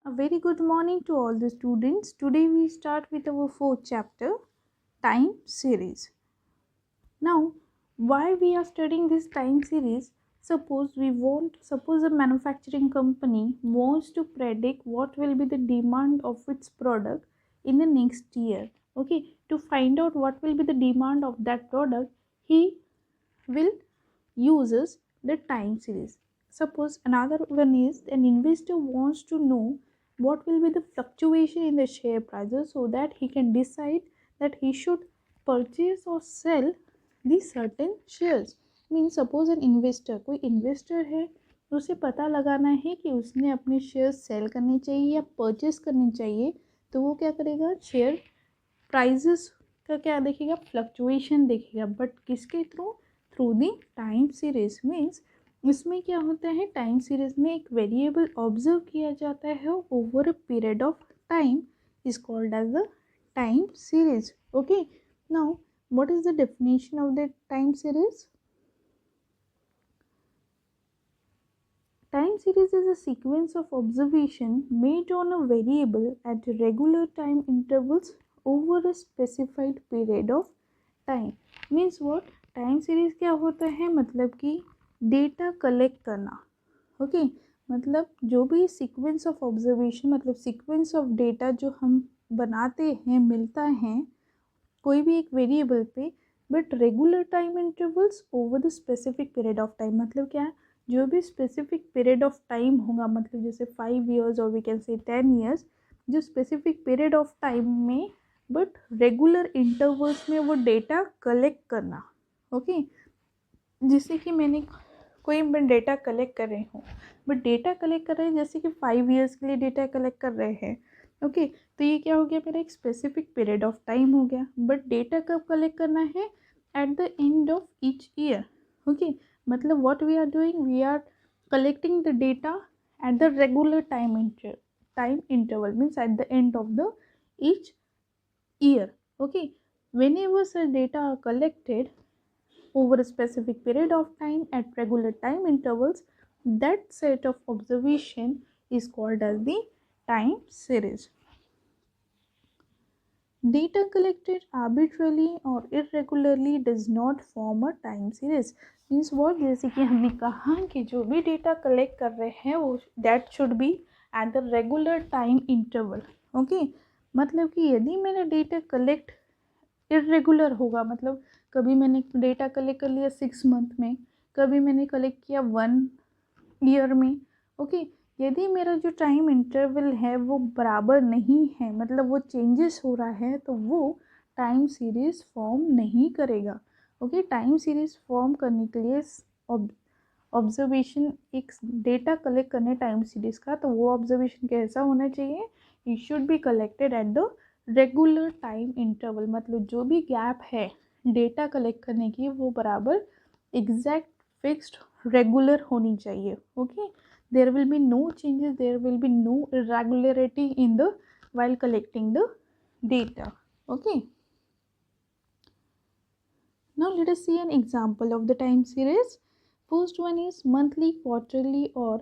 A very good morning to all the students. Today we start with our fourth chapter, time series. Now, why we are studying this time series? Suppose a manufacturing company wants to predict what will be the demand of its product in the next year. Okay, to find out what will be the demand of that product, he will uses the time series. Suppose another one is an investor wants to know what will be the fluctuation in the share prices so that he can decide that he should purchase or sell these certain shares. Mean suppose an investor, कोई investor है, उसे पता लगाना है कि उसने अपने share cell करने चाहिए या परचेस करने चाहिए, तो वो क्या करेगा, शेयर प्राइजेस का क्या देखेगा, फ्लक्चुएशन देखेगा, बट किसके through the time series. Means इसमें क्या होता है, टाइम सीरीज में एक वेरिएबल ऑब्जर्व किया जाता है over a period of time is called as the time series. Okay, now what is the definition of the time series? Time series is a sequence of observation made on a variable at regular time intervals over a specified period of time. Means what? Time series क्या होता है, मतलब कि data collect करना। Okay, मतलब जो भी sequence of observation, मतलब सीक्वेंस ऑफ डेटा जो हम बनाते हैं, मिलता है कोई भी एक वेरिएबल पे, but regular time intervals over the specific period of time. मतलब क्या है, जो भी स्पेसिफिक पीरियड ऑफ टाइम होगा, मतलब जैसे 5 years और वी कैन से 10 years, जो स्पेसिफिक पीरियड ऑफ टाइम में बट रेगुलर इंटरवल्स में वो डेटा कलेक्ट करना। ओके, जैसे कि मैंने कोई मैं डेटा कलेक्ट कर रही हूँ, बट डेटा कलेक्ट कर रहे हैं जैसे कि 5 years के लिए डेटा कलेक्ट कर रहे हैं। ओके, तो ये क्या हो गया, मेरा एक स्पेसिफिक पीरियड ऑफ टाइम हो गया, बट डेटा कब कलेक्ट करना है, at the end of each year. Okay, मतलब what we are doing, we are collecting the data at the regular time interval, means at the end of the each year. Okay, whenever such data are collected over a specific period of time at regular time intervals, that set of observation is called as the time series. Data collected arbitrarily or irregularly does not form a time series. Means what? जैसे कि हमने कहा कि जो भी data collect कर रहे हैं वो that should be at the regular time interval. Okay, मतलब कि यदि मेरा डेटा कलेक्ट इरेगुलर होगा, मतलब कभी मैंने डेटा कलेक्ट कर लिया 6 month में, कभी मैंने कलेक्ट किया 1 year में। ओके, यदि मेरा जो टाइम इंटरवल है वो बराबर नहीं है, मतलब वो चेंजेस हो रहा है, तो वो टाइम सीरीज फॉर्म नहीं करेगा। ओके, टाइम सीरीज फॉर्म करने के लिए ऑब्जर्वेशन, एक डेटा कलेक्ट करने टाइम सीरीज का, तो वो ऑब्जर्वेशन कैसा होना चाहिए, it should be collected at the regular time interval. मतलब जो भी गैप है डेटा कलेक्ट करने की वो बराबर एग्जैक्ट फिक्स्ड रेगुलर होनी चाहिए। Okay, there will be no changes, there will be no irregularity in the while collecting the data. Okay, now let us see an example of the time series. First one is monthly, quarterly or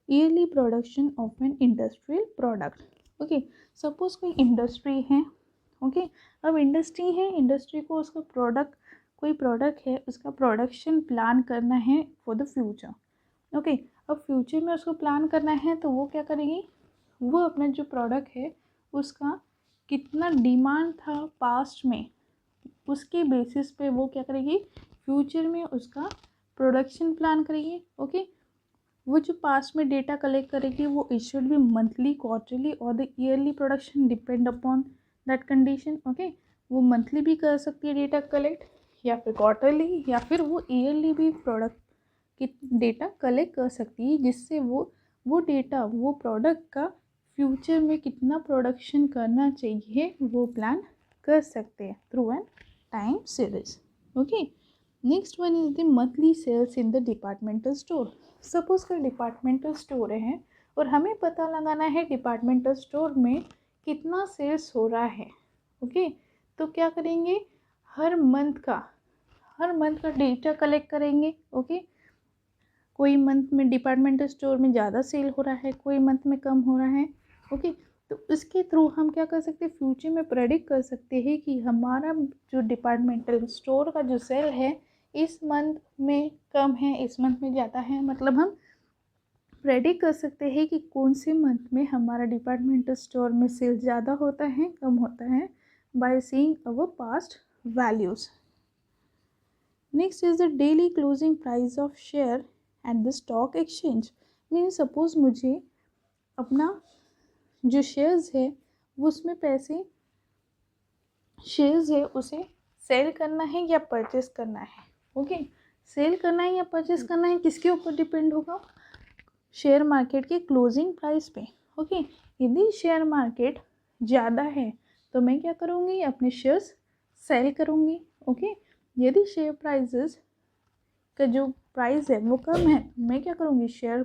yearly production of an industrial product. Okay, suppose कोई industry है। Okay, अब industry है, industry को उसका कोई product है, उसका production plan करना है फॉर द फ्यूचर। ओके, अब फ्यूचर में उसको प्लान करना है, तो वो क्या करेगी, वो अपना जो प्रोडक्ट है उसका कितना डिमांड था पास्ट में, उसके बेसिस पे वो क्या करेगी, फ्यूचर में उसका प्रोडक्शन प्लान करेगी। ओके, वो जो पास्ट में डेटा कलेक्ट करेगी वो it should be monthly, quarterly और the yearly production depend upon that condition. Okay, वो मंथली भी कर सकती है डेटा कलेक्ट, या फिर क्वार्टरली, या फिर वो ईयरली भी प्रोडक्ट कि डेटा कलेक्ट कर सकती है, जिससे वो डेटा, वो प्रोडक्ट का फ्यूचर में कितना प्रोडक्शन करना चाहिए वो प्लान कर सकते हैं through an time series. Okay, next one is the monthly sales in the departmental store. Suppose का डिपार्टमेंटल स्टोर है और हमें पता लगाना है डिपार्टमेंटल स्टोर में कितना सेल्स हो रहा है। ओके, तो क्या करेंगे, हर मंथ का डेटा कलेक्ट करेंगे। ओके, कोई मंथ में डिपार्टमेंटल स्टोर में ज़्यादा सेल हो रहा है, कोई मंथ में कम हो रहा है, ओके, तो इसके थ्रू हम क्या कर सकते हैं, फ्यूचर में प्रेडिक्ट कर सकते हैं कि हमारा जो डिपार्टमेंटल स्टोर का जो सेल है इस मंथ में कम है, इस मंथ में ज़्यादा है। मतलब हम प्रेडिक्ट कर सकते हैं कि कौन से मंथ में हमारा डिपार्टमेंटल स्टोर में सेल ज़्यादा होता है, कम होता है, by seeing our past values. Next is the daily closing price of share at the stock exchange. Mean suppose मुझे अपना जो शेयर्स है वो उसमें पैसे शेयर्स है उसे सेल करना है या परचेस करना है। ओके, सेल करना है या परचेस करना है किसके ऊपर डिपेंड होगा, शेयर मार्केट के क्लोजिंग प्राइस पे। ओके, यदि शेयर मार्केट ज़्यादा है तो मैं क्या करूँगी, अपने शेयर्स सेल करूँगी। ओके, यदि शेयर प्राइसेस का जो प्राइस है वो कम है मैं क्या करूँगी, शेयर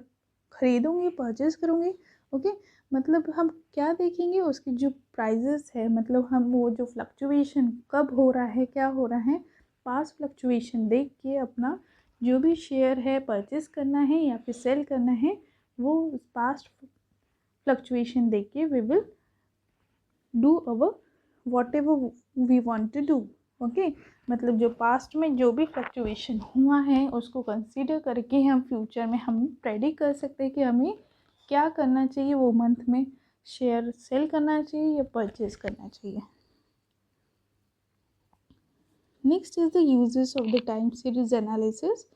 खरीदूँगी, परचेस करूँगी। ओके, मतलब हम क्या देखेंगे, उसकी जो प्राइजेस है, मतलब हम वो जो फ्लक्चुएशन कब हो रहा है, क्या हो रहा है, पास्ट फ्लक्चुएशन देख के अपना जो भी शेयर है परचेस करना है या फिर सेल करना है वो पास्ट फ्लक्चुएशन देख के we will do our whatever we want to do. Okay, मतलब जो पास्ट में जो भी फ्लक्चुएशन हुआ है उसको कंसीडर करके हम फ्यूचर में हम प्रेडिक्ट कर सकते हैं कि हमें क्या करना चाहिए, वो मंथ में शेयर सेल करना चाहिए या परचेज करना चाहिए। Next is the uses of the time series analysis.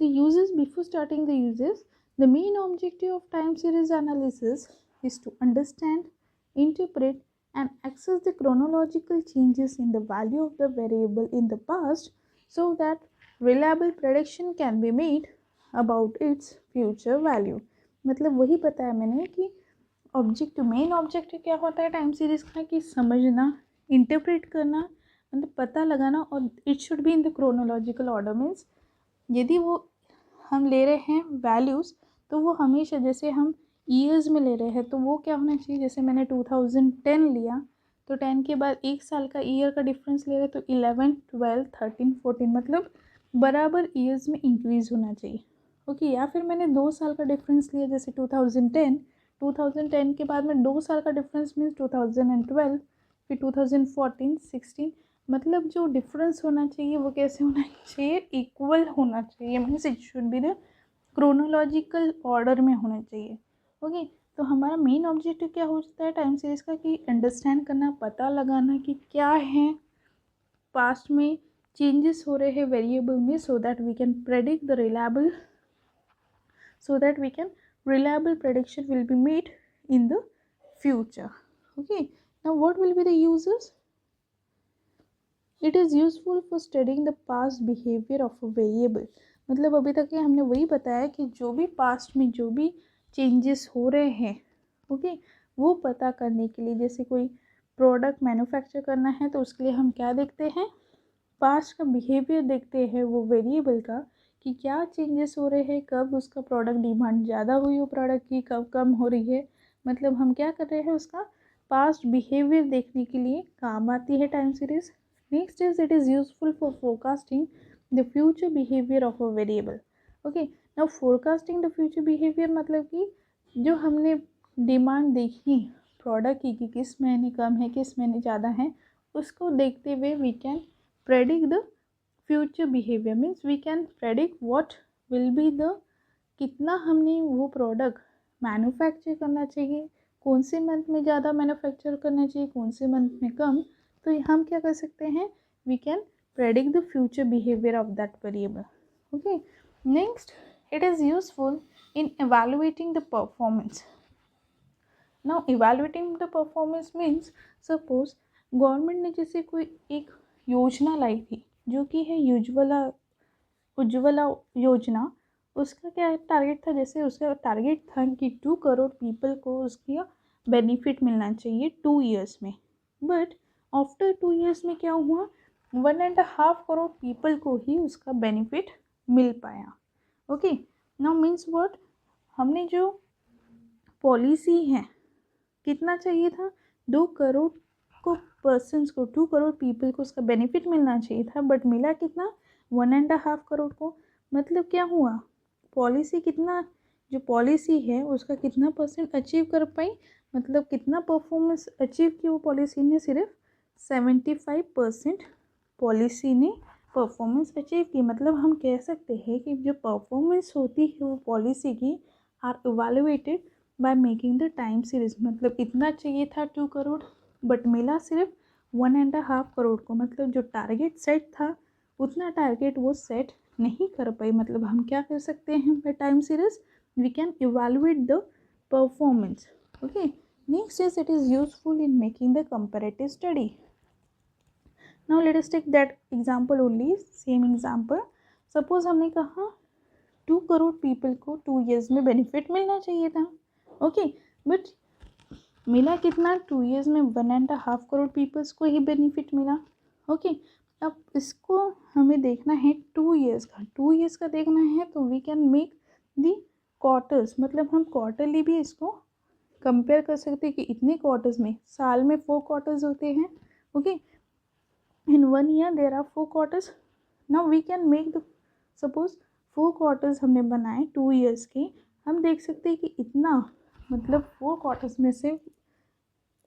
The uses, before starting the uses, the main objective of time series analysis is to understand, interpret, and access the chronological changes in the value of the variable in the past so that reliable prediction can be made about its future value. मतलब वही बताया मैंने कि objective, main objective क्या होता है time series का, कि समझना, इंटरप्रेट करना, मतलब पता लगाना, और it should be in the chronological order. Means यदि वो हम ले रहे हैं वैल्यूज़ तो वो हमेशा, जैसे हम ईयर्स में ले रहे हैं तो वो क्या होना चाहिए, जैसे मैंने 2010 लिया तो 10 के बाद एक साल का ईयर का डिफरेंस ले रहे हैं तो 11, 12, 13, 14 मतलब बराबर ईयर्स में इंक्रीज होना चाहिए। ओके, या फिर मैंने 2 साल का डिफरेंस लिया, जैसे 2010 के बाद में 2 साल का डिफरेंस मीन्स 2012, फिर 2014, 16, मतलब जो डिफरेंस होना चाहिए वो कैसे होना चाहिए, इक्वल होना चाहिए। Means it should be the chronological order में होना चाहिए। ओके, तो हमारा मेन ऑब्जेक्टिव क्या होता है टाइम सीरीज का, कि अंडरस्टैंड करना, पता लगाना कि क्या है पास्ट में चेंजेस हो रहे हैं वेरिएबल में, so that we can predict the reliable prediction will be made in the future. Okay, now what will be the uses? It is useful for studying the past behavior of a variable. मतलब अभी तक हमने वही बताया कि जो भी past में जो भी चेंजेस हो रहे हैं, ओके, वो पता करने के लिए, जैसे कोई प्रोडक्ट मैन्युफैक्चर करना है तो उसके लिए हम क्या देखते हैं, पास्ट का बिहेवियर देखते हैं वो वेरिएबल का, कि क्या चेंजेस हो रहे हैं, कब उसका प्रोडक्ट डिमांड ज़्यादा हुई हो प्रोडक्ट की, कब कम हो रही है। मतलब हम क्या कर रहे हैं, उसका पास्ट बिहेवियर देखने के लिए काम आती है time series. Next is it is useful for forecasting the future behaviour of a variable. Okay, now forecasting the future behaviour मतलब कि जो हमने डिमांड देखी प्रोडक्ट की कि किस महीने कम है, किस महीने ज़्यादा है, उसको देखते हुए we can predict the future behavior। means we can predict what will be the, कितना हमने वो प्रोडक्ट मैन्युफैक्चर करना चाहिए, कौन से मंथ में ज़्यादा मैन्युफैक्चर करना चाहिए, कौन से मंथ में कम। तो हम क्या कर सकते हैं, we can predict the future behavior of that variable. Okay, next it is useful in evaluating the performance. Now evaluating the performance means suppose government ने जैसे कोई एक योजना लाई थी जो कि है उज्ज्वला योजना। उसका क्या टारगेट था, जैसे उसका टारगेट था कि 2 करोड़ पीपल को उसका बेनिफिट मिलना चाहिए 2 ईयर्स में। बट आफ्टर 2 ईयर्स में क्या हुआ, 1.5 करोड़ पीपल को ही उसका बेनिफिट मिल पाया। ओके, नाउ मीन्स व्हाट, हमने जो पॉलिसी है कितना चाहिए था, 2 करोड़ को पर्सन्स को, 2 करोड़ पीपल को उसका बेनिफिट मिलना चाहिए था, बट मिला कितना, 1.5 करोड़ को। मतलब क्या हुआ, पॉलिसी कितना, जो पॉलिसी है उसका कितना परसेंट अचीव कर पाई, मतलब कितना परफॉर्मेंस अचीव की वो पॉलिसी ने, सिर्फ 75% पॉलिसी ने परफॉर्मेंस अचीव की। मतलब हम कह सकते हैं कि जो परफॉर्मेंस होती है वो पॉलिसी की are evaluated by making the time series. मतलब इतना चाहिए था 2 करोड़ बट मिला सिर्फ 1.5 करोड़ को। मतलब जो टारगेट सेट था उतना टारगेट वो सेट नहीं कर पाई। मतलब हम क्या कर सकते हैं by time series, we can evaluate the performance. Okay, next is it is useful in making the comparative study. Now let us take that example only, same example. Suppose हमने कहा 2 करोड़ पीपल को 2 ईयर्स में benefit मिलना चाहिए था। Okay, but मिला कितना, 2 years में 1.5 करोड़ पीपल्स को ही बेनिफिट मिला। ओके, अब इसको हमें देखना है 2 ईयर्स का, 2 ईयर्स का देखना है तो we can make the quarters. मतलब हम क्वार्टरली भी इसको कंपेयर कर सकते हैं कि इतने क्वार्टर्स में, साल में 4 क्वार्टर्स होते हैं। Okay, in 1 year there are 4 quarters. Now we can make the, suppose 4 quarters हमने बनाए 2 ईयर्स के, हम देख सकते हैं कि इतना, मतलब 4 क्वार्टर्स में से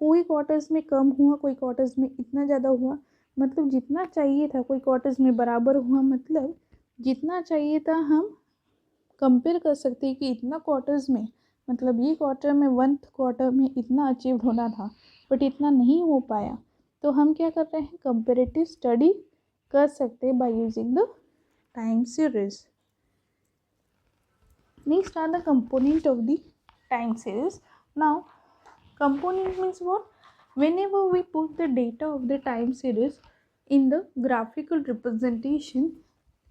कोई क्वार्टर्स में कम हुआ, कोई क्वार्टर्स में इतना ज़्यादा हुआ। मतलब जितना चाहिए था कोई क्वार्टर्स में बराबर हुआ। मतलब जितना चाहिए था हम कंपेयर कर सकते हैं कि इतना क्वार्टर्स में, मतलब ये क्वार्टर में 1 क्वार्टर में इतना अचीव होना था बट इतना नहीं हो पाया। तो हम क्या कर रहे हैं, कंपेरेटिव स्टडी कर सकते हैं by using the time series. Next are the component of the time series. Now component means what? Whenever we put the data of the time series in the graphical representation,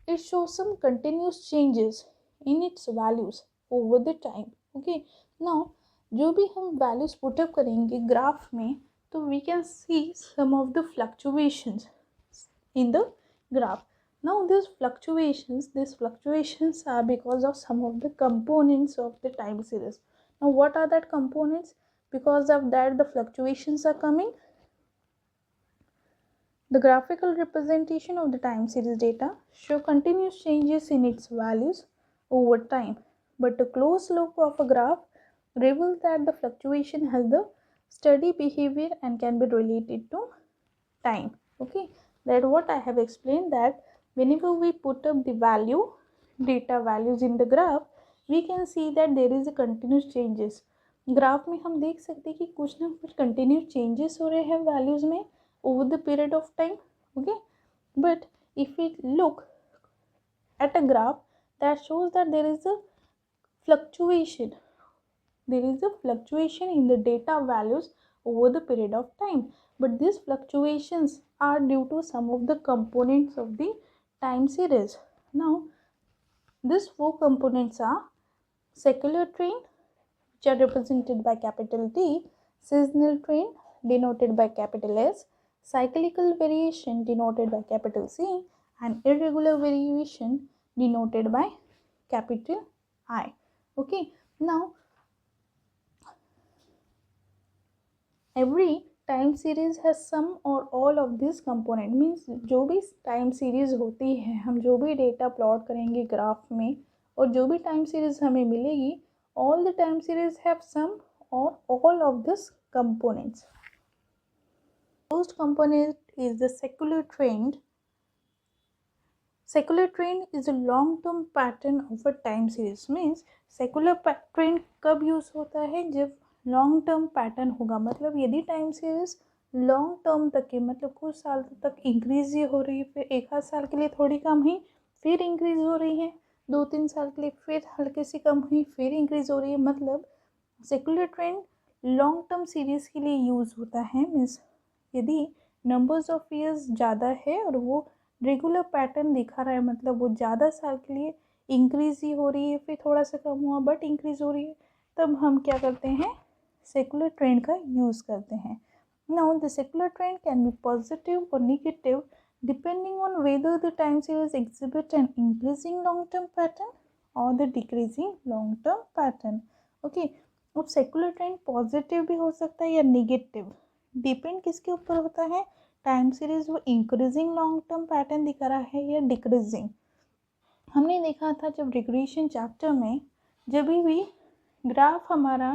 it shows some continuous changes in its values over the time. Okay, now जो भी हम values put up करेंगे graph में, तो we can see some of the fluctuations in the graph. Now these fluctuations are because of some of the components of the time series. Now what are that components? Because of that the fluctuations are coming. The graphical representation of the time series data show continuous changes in its values over time, but a close look of a graph reveals that the fluctuation has the steady behavior and can be related to time. Okay, that what I have explained, that whenever we put up the data values in the graph, we can see that there is a continuous changes. Graph में हम देख सकते हैं कि कुछ ना कुछ continuous changes हो रहे हैं वैल्यूज में over the period of time. Okay, but if we look at a graph that shows that there is a fluctuation, in the data values over the period of time, but these fluctuations are due to some of the components of the time series. Now these 4 components are secular trend, which are represented by capital T, seasonal trend denoted by capital S, cyclical variation denoted by capital C, and irregular variation denoted by capital I. Okay, now every time series has some or all of this component. Means जो भी time series होती है, हम जो भी data plot करेंगे graph में और जो भी टाइम सीरीज हमें मिलेगी, all the time series have some or all of this components. First component is the secular trend. Secular trend is a long term pattern of a time series. Means secular trend कब use होता है, जब long term pattern होगा। मतलब यदि time series long term तक के, मतलब कुछ साल तक इंक्रीज ही हो रही है, फिर 1 आध साल के लिए थोड़ी कम हुई, फिर इंक्रीज हो रही है, 2-3 साल के लिए फिर हल्के सी कम हुई, फिर इंक्रीज हो रही है। मतलब secular trend long term series के लिए यूज होता है। मीन्स यदि नंबर्स ऑफ ईयर्स ज़्यादा है और वो रेगुलर पैटर्न दिखा रहा है, मतलब वो ज़्यादा साल के लिए इंक्रीज ही हो रही है, फिर थोड़ा सा कम हुआ बट इंक्रीज हो रही है, तब हम क्या करते हैं, सेकुलर ट्रेंड का यूज़ करते हैं। Now the secular trend can be positive or negative depending on whether the time series exhibit an increasing long term pattern or the decreasing long term pattern. Okay, अब secular trend positive भी हो सकता है या negative, depend किसके ऊपर होता है, टाइम सीरीज वो इंक्रीजिंग लॉन्ग टर्म पैटर्न दिखा रहा है या डिक्रीजिंग। हमने देखा था जब रिग्रेशन चैप्टर में जब भी ग्राफ हमारा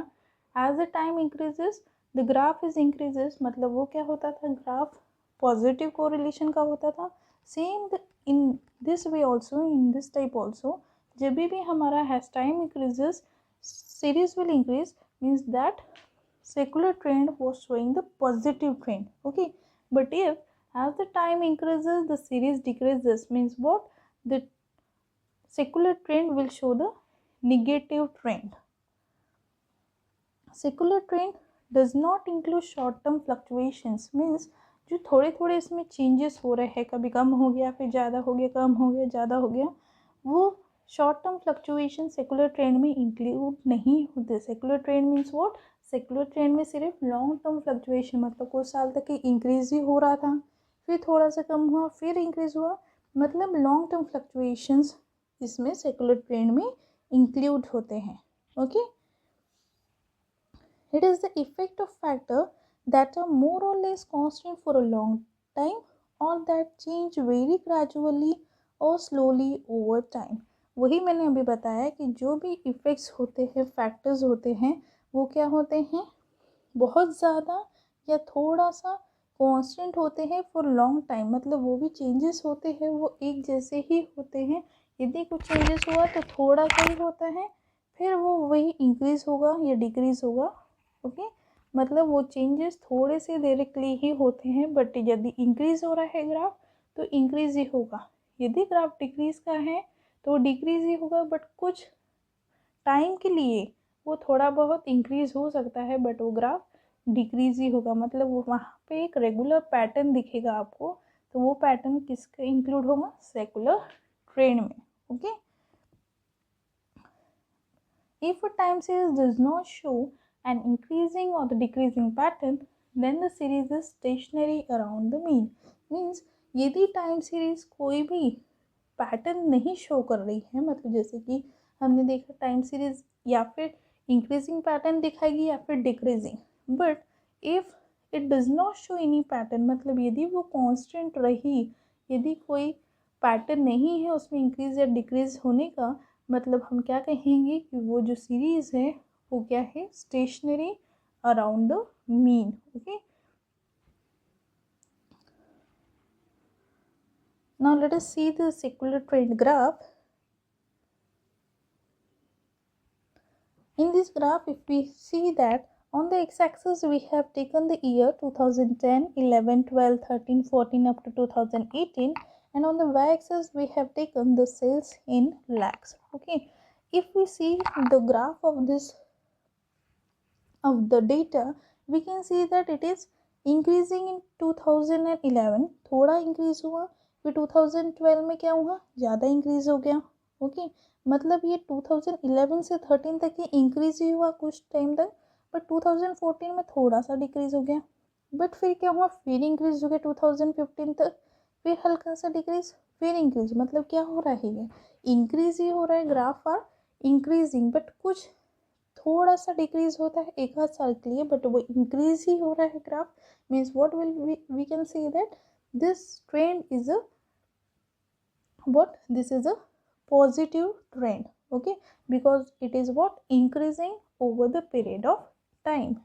as the time increases the graph is increases, मतलब वो क्या होता था, ग्राफ पॉजिटिव कोरिलेशन का होता था। Same in this way also, in this type also, जब भी हमारा has time increases series will increase, means that secular trend was showing the positive trend. Okay, but if as the time increases the series decreases, means what, the secular trend will show the negative trend. Secular trend does not include short term fluctuations, means जो थोड़े थोड़े इसमें changes हो रहे हैं, कभी कम हो गया फिर ज़्यादा हो गया, कम हो गया ज़्यादा हो गया, वो short term fluctuation secular trend में इंक्लूड नहीं होते। Secular trend means what, secular trend में सिर्फ लॉन्ग टर्म फ्लक्चुएशन, मतलब कुछ साल तक इंक्रीज ही हो रहा था, फिर थोड़ा सा कम हुआ, फिर इंक्रीज हुआ, मतलब लॉन्ग टर्म फ्लक्चुएशंस इसमें सेकुलर ट्रेंड में इंक्लूड होते हैं। Okay, it is the effect of factor that are more or less constant for a long time or that change very gradually or slowly over time। वही मैंने अभी बताया कि जो भी इफ़ेक्ट्स होते हैं, फैक्टर्स होते हैं, वो क्या होते हैं, बहुत ज़्यादा या थोड़ा सा कांस्टेंट होते हैं फॉर लॉन्ग टाइम, मतलब वो भी चेंजेस होते हैं वो एक जैसे ही होते हैं। यदि कुछ चेंजेस हुआ तो थोड़ा सा ही होता है, फिर वो वही इंक्रीज होगा या डिक्रीज होगा। ओके, मतलब वो चेंजेस थोड़े से देर के लिए ही होते हैं, बट यदि इंक्रीज हो रहा है ग्राफ तो इंक्रीज ही होगा, यदि ग्राफ डिक्रीज का है तो डिक्रीज ही होगा, बट कुछ टाइम के लिए वो थोड़ा बहुत इंक्रीज हो सकता है, बट वो ग्राफ डिक्रीज ही होगा, मतलब वो वहाँ पे एक रेगुलर पैटर्न दिखेगा आपको, तो वो पैटर्न किसका इंक्लूड होगा, सेकुलर ट्रेंड में। Okay, if a time series does not show an increasing or the decreasing pattern, then the series is stationary around the mean, means यदि टाइम सीरीज कोई भी पैटर्न नहीं शो कर रही है, मतलब जैसे कि हमने देखा टाइम सीरीज या फिर इंक्रीजिंग पैटर्न दिखाएगी या फिर decreasing, but if it does not show any pattern, मतलब यदि वो कांस्टेंट रही, यदि कोई पैटर्न नहीं है उसमें इंक्रीज या डिक्रीज होने का, मतलब हम क्या कहेंगे कि वो जो सीरीज है वो क्या है, stationary around the mean. Okay, now let us see the secular trend graph. In this graph, if we see that on the x-axis we have taken the year 2010, 11, 12, 13, 14 up to 2018, and on the y-axis we have taken the sales in lakhs. Okay, if we see the graph of this of the data, we can see that it is increasing in 2011, थोड़ा increase हुआ, फिर 2012 में क्या हुआ, ज़्यादा increase हो गया। Okay, मतलब ये 2011 से 13 तक ये इंक्रीज ही हुआ कुछ टाइम तक, बट 2014 में थोड़ा सा डिक्रीज हो गया, बट फिर क्या हुआ, फिर इंक्रीज हो गया 2015 तक, फिर हल्का सा डिक्रीज, फिर इंक्रीज, मतलब क्या हो रहा है, ये इंक्रीज ही हो रहा है, ग्राफ आर इंक्रीजिंग, बट कुछ थोड़ा सा डिक्रीज होता है एक आध साल के लिए, बट वो इंक्रीज ही हो रहा है graph, means what will we can say that this trend is a what, this is a positive trend. Okay, because it is what, increasing over the period of time.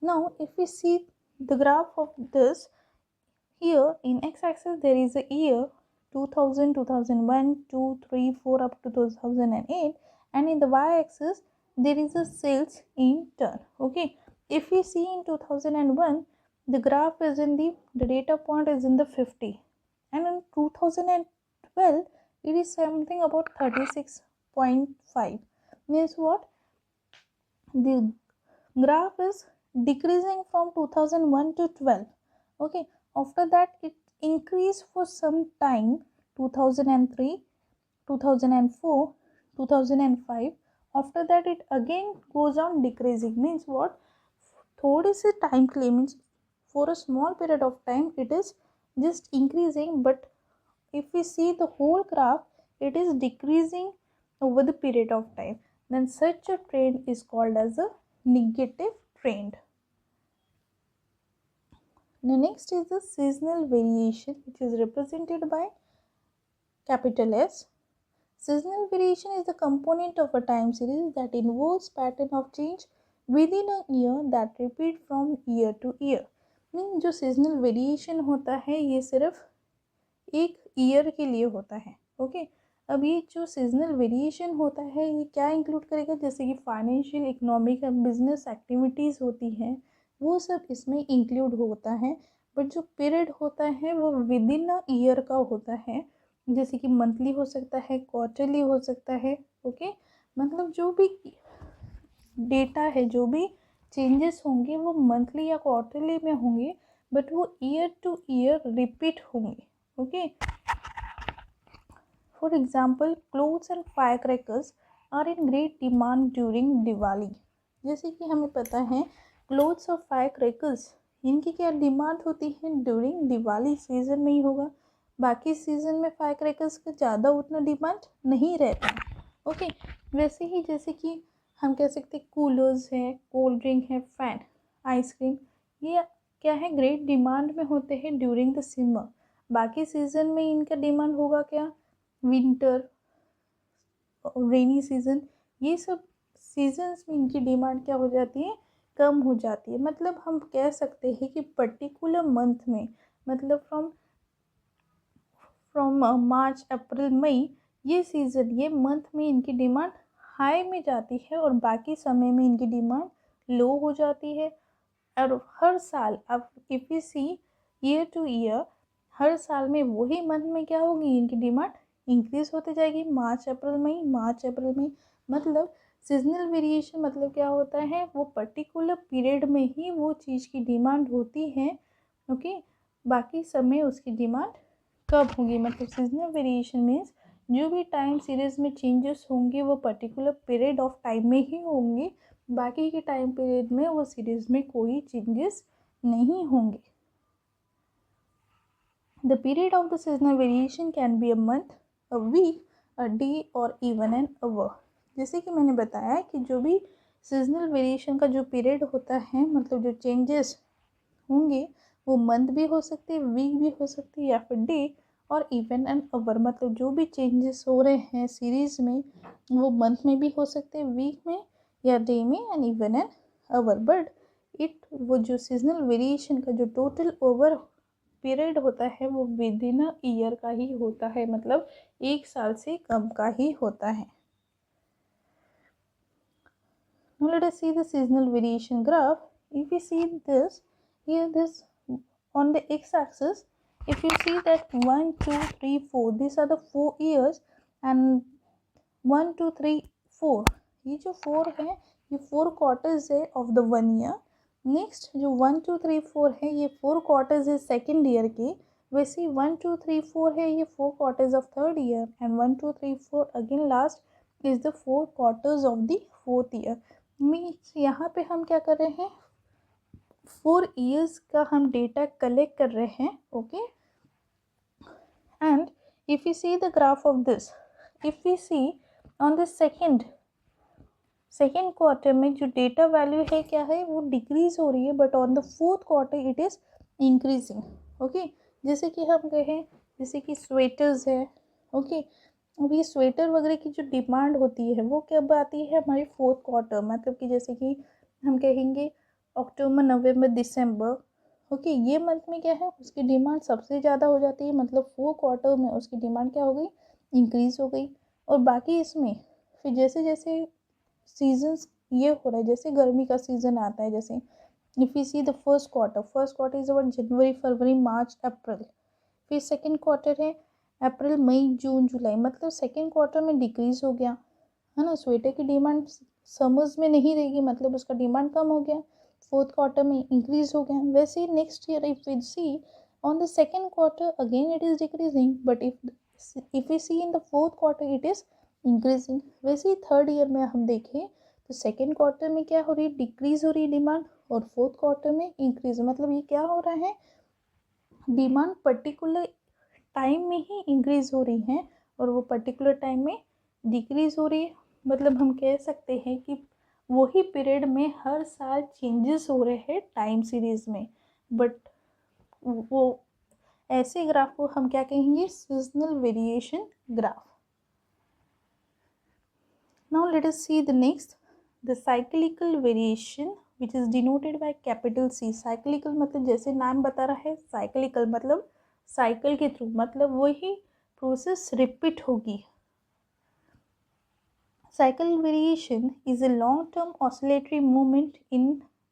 Now if we see the graph of this, here in x-axis there is a year 2000, 2001, 2, 3, 4 up to 2008, and in the y-axis there is a sales in turn. Okay, if we see in 2001, the graph is in the data point is in the 50, and in 2012 it is something about 36.5, means what, the graph is decreasing from 2001 to 12. Okay, after that it increased for some time, 2003, 2004, 2005, after that it again goes on decreasing, means what, थोड़े से time के लिए, means for a small period of time it is just increasing, but if we see the whole graph it is decreasing over the period of time, then such a trend is called as a negative trend. The next is the seasonal variation, which is represented by capital S. Seasonal variation is the component of a time series that involves pattern of change within a year that repeat from year to year. Mean जो seasonal variation होता है ये सिर्फ एक year के लिए होता है. ओके, अब ये जो सीजनल वेरिएशन होता है ये क्या इंक्लूड करेगा, जैसे कि फाइनेंशियल, इकोनॉमिक और बिजनेस एक्टिविटीज़ होती हैं वो सब इसमें इंक्लूड होता है. बट जो पीरियड होता है वो विद इन अ ईयर का होता है, जैसे कि मंथली हो सकता है, क्वार्टरली हो सकता है. ओके, मतलब जो भी डेटा है, जो भी चेंजेस होंगे वो मंथली या क्वार्टरली में होंगे, बट वो ईयर टू ईयर रिपीट होंगे. Okay, for example clothes and fire crackers are in great demand during Diwali. जैसे कि हमें पता है क्लोथ्स और फायर क्रैकर्स इनकी क्या डिमांड होती है, ड्यूरिंग दिवाली सीजन में ही होगा. बाकी सीजन में फायर क्रैकर्स का ज़्यादा उतना डिमांड नहीं रहता. ओके, वैसे ही जैसे कि हम कह सकते कूलर्स है, कोल्ड ड्रिंक है, फैन, आइसक्रीम, ये क्या है, ग्रेट डिमांड में होते हैं ड्यूरिंग द समर. बाकी सीजन में इनका डिमांड होगा क्या, विंटर, रेनी सीजन, ये सब सीजन्स में इनकी डिमांड क्या हो जाती है, कम हो जाती है. मतलब हम कह सकते हैं कि पर्टिकुलर मंथ में, मतलब फ्रॉम मार्च, अप्रैल, मई, ये सीज़न, ये मंथ में इनकी डिमांड हाई में जाती है और बाकी समय में इनकी डिमांड लो हो जाती है. और हर साल अब if you see year to year, हर साल में वही मंथ में क्या होगी, इनकी डिमांड इंक्रीज होती जाएगी. मार्च अप्रैल मई, मार्च अप्रैल मई. मतलब सीजनल वेरिएशन मतलब क्या होता है, वो पर्टिकुलर पीरियड में ही वो चीज़ की डिमांड होती है. ओके, बाकी समय उसकी डिमांड कब होगी. मतलब सीजनल वेरिएशन मीन्स जो भी टाइम सीरीज में चेंजेस होंगे वो पर्टिकुलर पीरियड ऑफ टाइम में ही होंगे, बाकी के टाइम पीरियड में वो सीरीज में कोई चेंजेस नहीं होंगे. The period of the seasonal variation can be a month, a week, a day or even an hour. जैसे कि मैंने बताया कि जो भी सीजनल वेरिएशन का जो पीरियड होता है, मतलब जो चेंजेस होंगे वो मंथ भी हो सकते हैं, वीक भी हो सकते हैं, या फिर day or even an our. मतलब जो भी चेंजेस हो रहे हैं सीरीज में वो मंथ में भी हो सकते हैं, वीक में या डे में, and even an our. But वो जो सीजनल वेरिएशन का जो टोटल ओवर पीरियड होता है वो विद इन अ ईयर का ही होता है, मतलब एक साल से कम का ही होता है. Now let us see the seasonal variation graph. If we see this, here this on the x-axis, if you see that 1, 2, 3, 4, these are the 4 years, and 1, 2, 3, 4, ये जो 4 है ये 4 क्वार्टर्स है ऑफ द 1 ईयर. नेक्स्ट जो 1, 2, 3, 4 है ये 4 quarters है second year के. वैसे 1, 2, 3, 4 है ये 4 quarters of third year, and 1, 2, 3, 4 again last is the 4 quarters of the fourth year. Means यहाँ पे हम क्या कर रहे हैं, 4 ईयर्स का हम डेटा कलेक्ट कर रहे हैं. Okay, and if you see the graph of this, if you see on the second quarter में जो डेटा वैल्यू है क्या है, वो डिक्रीज हो रही है, but on the fourth quarter it is increasing. Okay, जैसे कि हम कहें, जैसे कि स्वेटर्स है. ओके, अब ये स्वेटर वगैरह की जो डिमांड होती है वो कब आती है, हमारी फोर्थ क्वार्टर. मतलब कि जैसे कि हम कहेंगे अक्टूबर, नवंबर, दिसंबर. ओके, ये मंथ में क्या है, उसकी डिमांड सबसे ज़्यादा हो जाती है. मतलब 4 क्वार्टर में उसकी डिमांड क्या हो गई, इंक्रीज़ हो गई. और बाकी इसमें फिर जैसे जैसे सीजन्स ये हो रहा है, जैसे गर्मी का सीज़न आता है, जैसे if you see the first quarter is about January, February, March, April. फिर सेकेंड क्वार्टर है अप्रैल, मई, जून, जुलाई. मतलब सेकेंड क्वार्टर में डिक्रीज हो गया है ना, स्वेटर की डिमांड समर्स में नहीं रहेगी, मतलब उसका डिमांड कम हो गया. फोर्थ क्वार्टर में इंक्रीज हो गया. वैसे ही next year if we see on the second quarter again it is decreasing, but if we see in the fourth quarter it is increasing. वैसे ही थर्ड ईयर में हम देखें तो सेकेंड क्वार्टर में क्या हो रही है, डिक्रीज हो रही है डिमांड, और फोर्थ क्वार्टर में इंक्रीज. मतलब ये क्या हो रहा है, डिमांड पर्टिकुलर टाइम में ही इंक्रीज हो रही है और वो पर्टिकुलर टाइम में डिक्रीज हो रही है. मतलब हम कह सकते हैं कि वही पीरियड में हर साल चेंजेस हो रहे हैं टाइम सीरीज में, बट वो ऐसे ग्राफ को हम क्या कहेंगे, seasonal variation graph. Now let us see the next, the cyclical variation which is denoted by capital C. cyclical मतलब जैसे नाम बता रहा है, cyclical मतलब साइकिल के थ्रू, मतलब वही प्रोसेस रिपीट होगी. Cycle variation is a long-term oscillatory movement in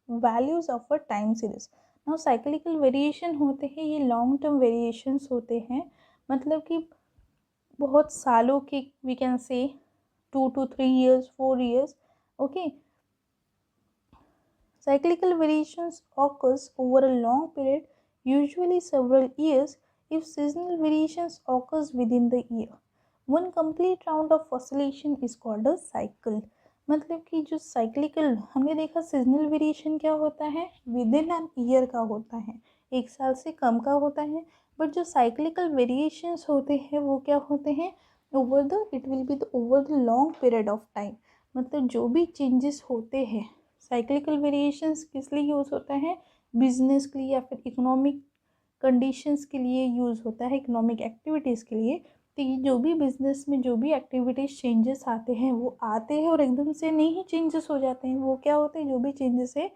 values of a time series. Now cyclical variation होते हैं, ये long term variations होते हैं, मतलब कि बहुत सालों के, we can say 2 to 3 years, 4 years. Okay. Cyclical variations occurs over a long period, usually several years, if seasonal variations occurs within the year. One complete round of oscillation is called a cycle. मतलब कि जो cyclical हमने देखा, seasonal variation क्या होता है, within an year का होता है, एक साल से कम का होता है. बट जो cyclical variations होते हैं वो क्या होते हैं, it will be over the long period of time. मतलब जो भी changes होते हैं, साइक्लिकल वेरिएशंस किस लिए यूज़ होता है, बिजनेस के लिए या फिर इकोनॉमिक कंडीशंस के लिए यूज़ होता है, इकोनॉमिक एक्टिविटीज़ के लिए. तो ये जो भी बिजनेस में जो भी एक्टिविटीज़ चेंजेस आते हैं वो आते हैं और एकदम से नहीं ही चेंजेस हो जाते हैं. वो क्या होते हैं, जो भी चेंजेस है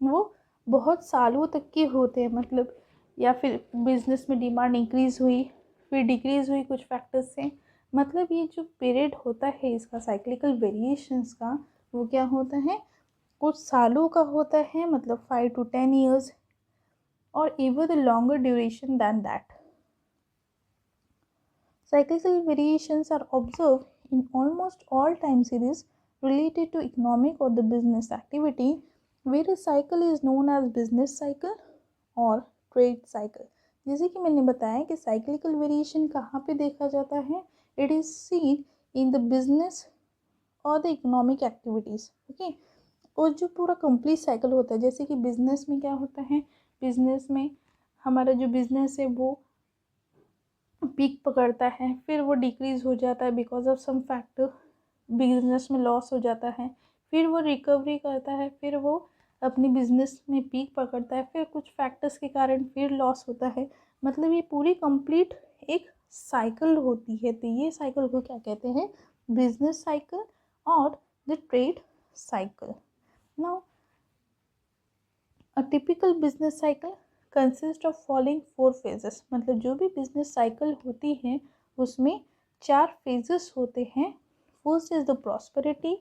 वो बहुत सालों तक के होते हैं. मतलब या फिर बिजनेस में डिमांड इंक्रीज़ हुई फिर डिक्रीज़ हुई कुछ फैक्टर्स से, मतलब ये जो पीरियड होता है इसका साइक्लिकल वेरिएशंस का, वो क्या होता है, कुछ सालों का होता है, मतलब 5 to 10 years और even the longer duration than that. Cyclical variations are observed in almost all time series related to economic or the business activity, where a cycle is known as business cycle or trade cycle. जैसे कि मैंने बताया कि cyclical variation कहाँ पे देखा जाता है, it is seen in the business or the economic activities. Okay. और जो पूरा कंप्लीट साइकिल होता है, जैसे कि बिजनेस में क्या होता है, बिजनेस में हमारा जो बिजनेस है वो पीक पकड़ता है, फिर वो डिक्रीज़ हो जाता है because of some factor, business में लॉस हो जाता है, फिर वो रिकवरी करता है, फिर वो अपनी बिजनेस में पीक पकड़ता है, फिर कुछ फैक्टर्स के कारण फिर लॉस होता है. मतलब ये पूरी कंप्लीट एक साइकिल होती है. तो ये साइकिल को क्या कहते हैं, बिजनेस साइकिल और the trade cycle. Now, a typical business cycle consists of following 4 phases. मतलब जो भी business cycle होती है उसमें 4 phases होते हैं. First is the prosperity,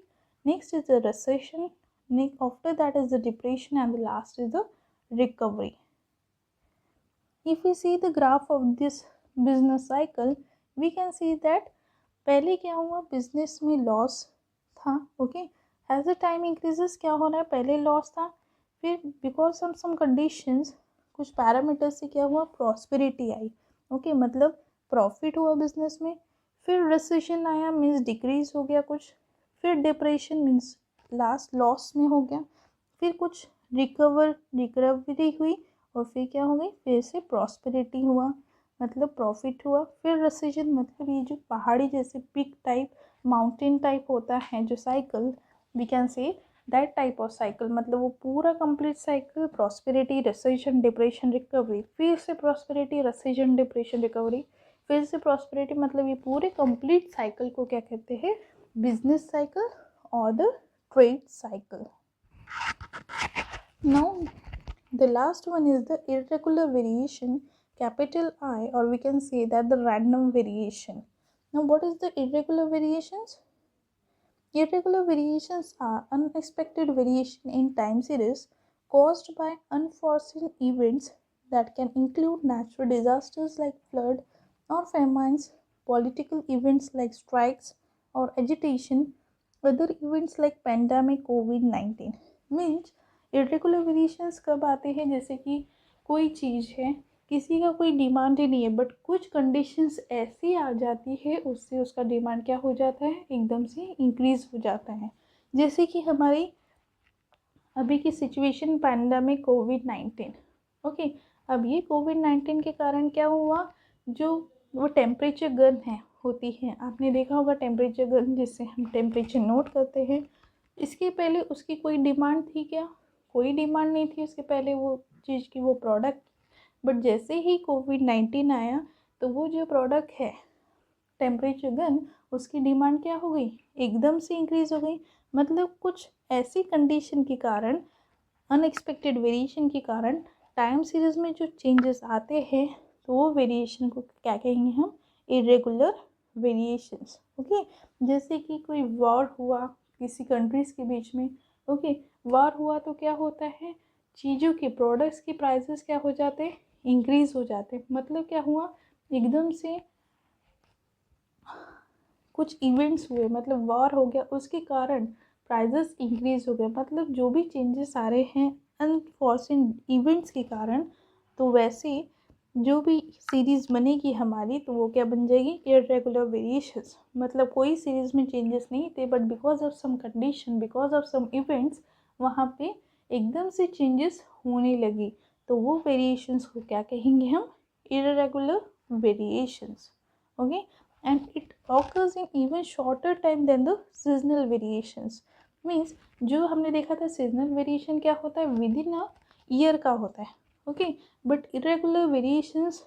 next is the recession, next after that is the depression and the last is the recovery. If we see the graph of this business cycle, we can see that पहले क्या हुआ, business में loss था. Okay. As the time increases क्या हो रहा है, पहले लॉस था, फिर बिकॉज ऑफ सम कंडीशंस कुछ पैरामीटर्स से क्या हुआ, प्रॉस्पेरिटी आई. ओके. मतलब प्रॉफिट हुआ बिजनेस में, फिर रिसेशन आया मीन्स डिक्रीज हो गया कुछ, फिर डिप्रेशन मीन्स लास्ट लॉस में हो गया, फिर कुछ रिकवरी हुई और फिर क्या हो गई, फिर से प्रॉस्पेरिटी हुआ मतलब प्रॉफिट हुआ, फिर रिसेशन मतलब ये जो पहाड़ी जैसे पिक टाइप माउंटेन टाइप होता है जो cycle, we can say that type of cycle. मतलब वो पूरा complete cycle, prosperity, recession, depression, recovery, फिर से prosperity, recession, depression, recovery, फिर से prosperity, मतलब ये पूरे complete cycle को क्या कहते हैं, business cycle और the trade cycle. Now the last one is the irregular variation, capital I, or we can say that the random variation. Now what is the irregular variations? Irregular variations are unexpected variation in time series caused by unforeseen events that can include natural disasters like flood or famines, political events like strikes or agitation, other events like pandemic COVID-19. Means irregular variations कब आते हैं, जैसे कि कोई चीज़ है, किसी का कोई डिमांड ही नहीं है बट कुछ कंडीशंस ऐसी आ जाती है उससे उसका डिमांड क्या हो जाता है, एकदम से इंक्रीज़ हो जाता है. जैसे कि हमारी अभी की सिचुएशन पैंडेमिक कोविड-19. ओके. अब ये कोविड-19 के कारण क्या हुआ, जो वो टेम्परेचर गन है होती है, आपने देखा होगा टेम्परेचर गन जिससे हम टेम्परेचर नोट करते हैं, इसके पहले उसकी कोई डिमांड थी क्या, कोई डिमांड नहीं थी उसके पहले वो चीज़ की, वो प्रोडक्ट. बट जैसे ही कोविड-19 आया तो वो जो प्रोडक्ट है टेम्परेचर गन उसकी डिमांड क्या हो गई, एकदम से इंक्रीज हो गई। मतलब कुछ ऐसी कंडीशन के कारण, अनएक्सपेक्टेड वेरिएशन के कारण टाइम सीरीज में जो चेंजेस आते हैं, तो वो वेरिएशन को क्या कहेंगे हम, इरेगुलर वेरिएशंस। ओके, जैसे कि कोई वॉर हुआ किसी कंट्रीज़ के बीच में। ओके, वॉर हुआ तो क्या होता है, चीज़ों के, प्रोडक्ट्स के प्राइसेस क्या हो जाते हैं, इंक्रीज हो जाते हैं। मतलब क्या हुआ, एकदम से कुछ इवेंट्स हुए, मतलब वॉर हो गया, उसके कारण प्राइजेस इंक्रीज हो गए। मतलब जो भी चेंजेस आ रहे हैं अनफॉर्चुन इवेंट्स के कारण, तो वैसे जो भी सीरीज़ बनेगी हमारी, तो वो क्या बन जाएगी, इरेगुलर वेरिएशंस। मतलब कोई सीरीज़ में चेंजेस नहीं थे, but because of some condition, because of some events, वहाँ पे एकदम से चेंजेस होने लगी, तो वो वेरिएशंस को क्या कहेंगे हम, irregular variations. Okay, and it occurs in even shorter time than the seasonal variations. Means जो हमने देखा था सीजनल वेरिएशन क्या होता है, विद इन अ ईयर का होता है। Okay, but irregular variations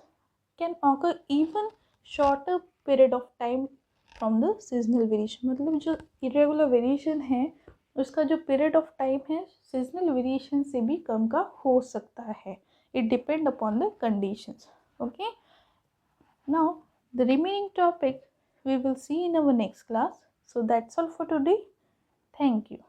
can occur even shorter period of time from the seasonal variation. मतलब जो इरेगुलर वेरिएशन है उसका जो पीरियड ऑफ टाइम है सीजनल वेरिएशन से भी कम का हो सकता है। It depend upon the conditions. Okay, now the remaining topic we will see in our next class. So that's all for today. Thank you.